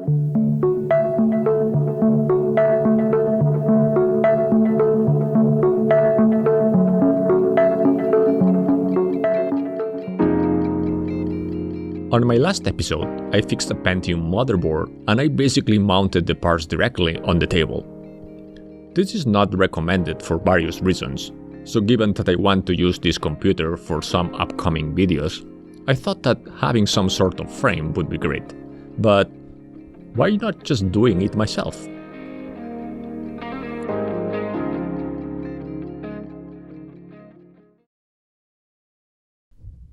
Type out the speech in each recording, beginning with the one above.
On my last episode, I fixed a Pentium motherboard and I basically mounted the parts directly on the table. This is not recommended for various reasons, so given that I want to use this computer for some upcoming videos, I thought that having some sort of frame would be great. But why not just doing it myself?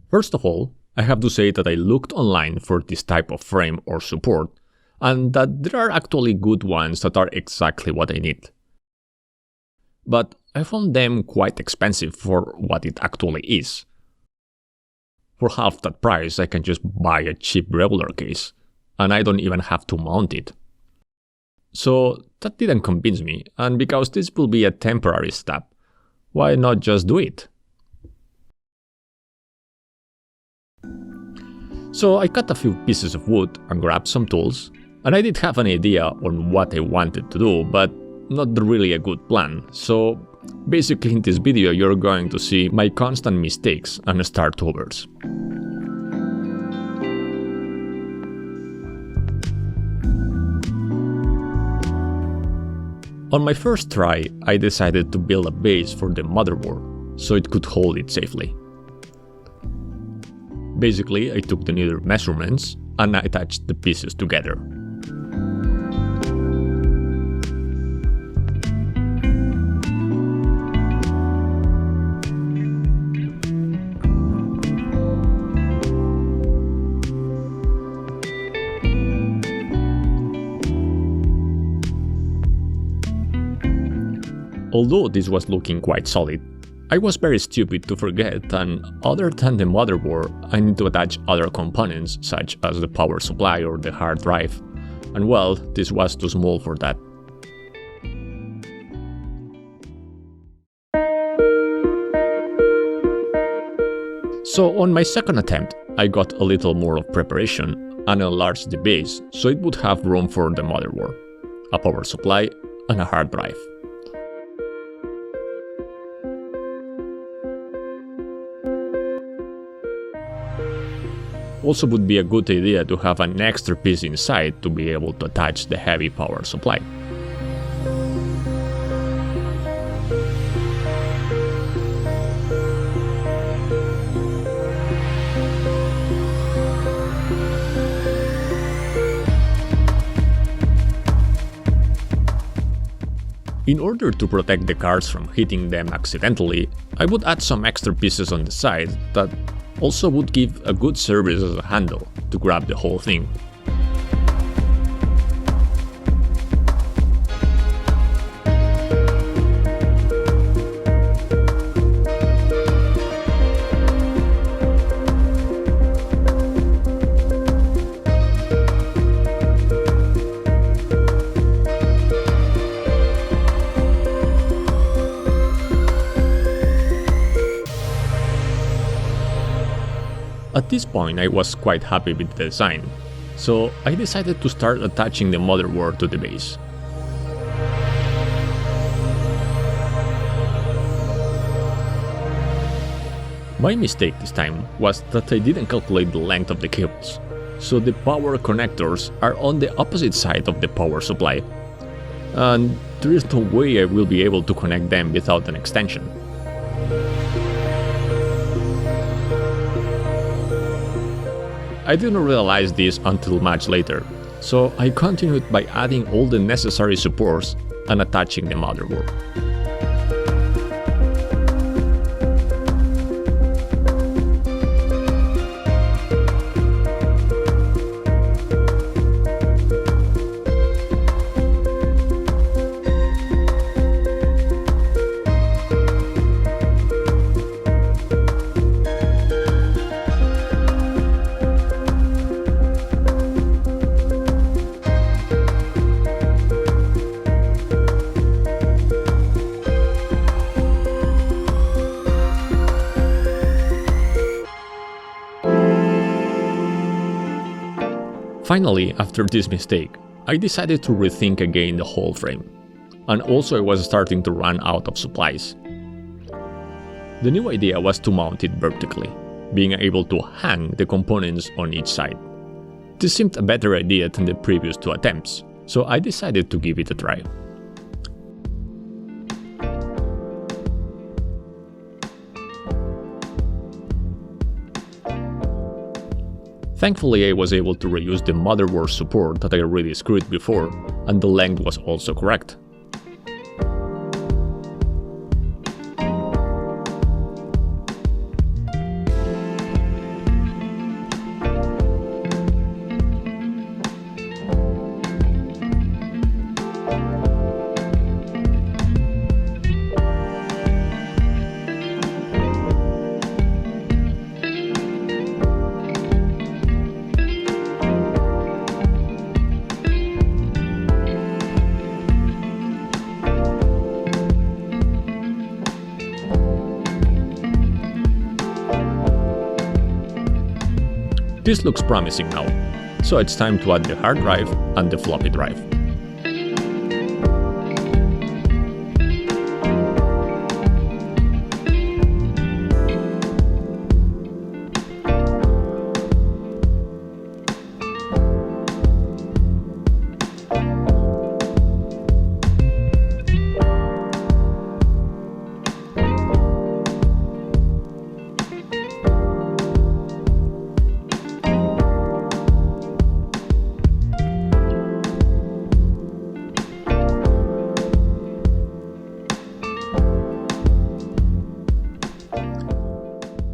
First of all, I have to say that I looked online for this type of frame or support, and that there are actually good ones that are exactly what I need. But I found them quite expensive for what it actually is. For half that price, I can just buy a cheap regular case, and I don't even have to mount it. So that didn't convince me, and because this will be a temporary step, why not just do it? So I cut a few pieces of wood and grabbed some tools, and I did have an idea on what I wanted to do, but not really a good plan, so basically in this video you're going to see my constant mistakes and startovers. On my first try, I decided to build a base for the motherboard, so it could hold it safely. Basically, I took the needed measurements and I attached the pieces together. Although this was looking quite solid, I was very stupid to forget, and other than the motherboard, I need to attach other components such as the power supply or the hard drive, and well, this was too small for that. So on my second attempt, I got a little more of preparation and enlarged the base so it would have room for the motherboard, a power supply, and a hard drive. Also would be a good idea to have an extra piece inside to be able to attach the heavy power supply. In order to protect the cards from hitting them accidentally, I would add some extra pieces on the side that also would give a good service as a handle to grab the whole thing. At this point I was quite happy with the design, so I decided to start attaching the motherboard to the base. My mistake this time was that I didn't calculate the length of the cables, so the power connectors are on the opposite side of the power supply, and there is no way I will be able to connect them without an extension. I didn't realize this until much later, so I continued by adding all the necessary supports and attaching the motherboard. Finally, after this mistake, I decided to rethink again the whole frame. And also I was starting to run out of supplies. The new idea was to mount it vertically, being able to hang the components on each side. This seemed a better idea than the previous two attempts, so I decided to give it a try. Thankfully, I was able to reuse the motherboard support that I already screwed before, and the length was also correct. This looks promising now, so it's time to add the hard drive and the floppy drive.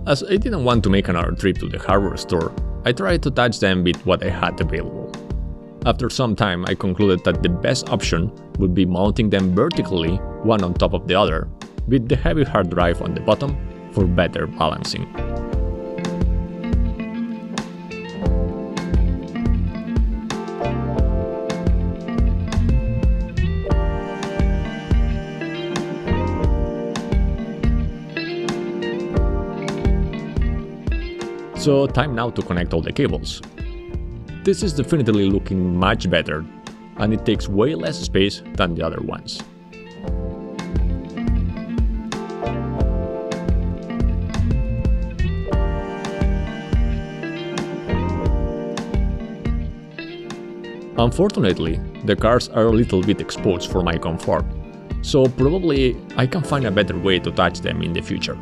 As I didn't want to make another trip to the hardware store, I tried to touch them with what I had available. After some time, I concluded that the best option would be mounting them vertically, one on top of the other, with the heavy hard drive on the bottom for better balancing. So time now to connect all the cables. This is definitely looking much better, and it takes way less space than the other ones. Unfortunately, the cards are a little bit exposed for my comfort, so probably I can find a better way to touch them in the future.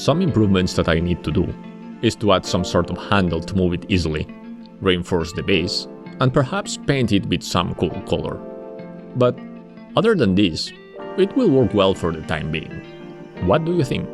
Some improvements that I need to do is to add some sort of handle to move it easily, reinforce the base, and perhaps paint it with some cool color. But other than this, it will work well for the time being. What do you think?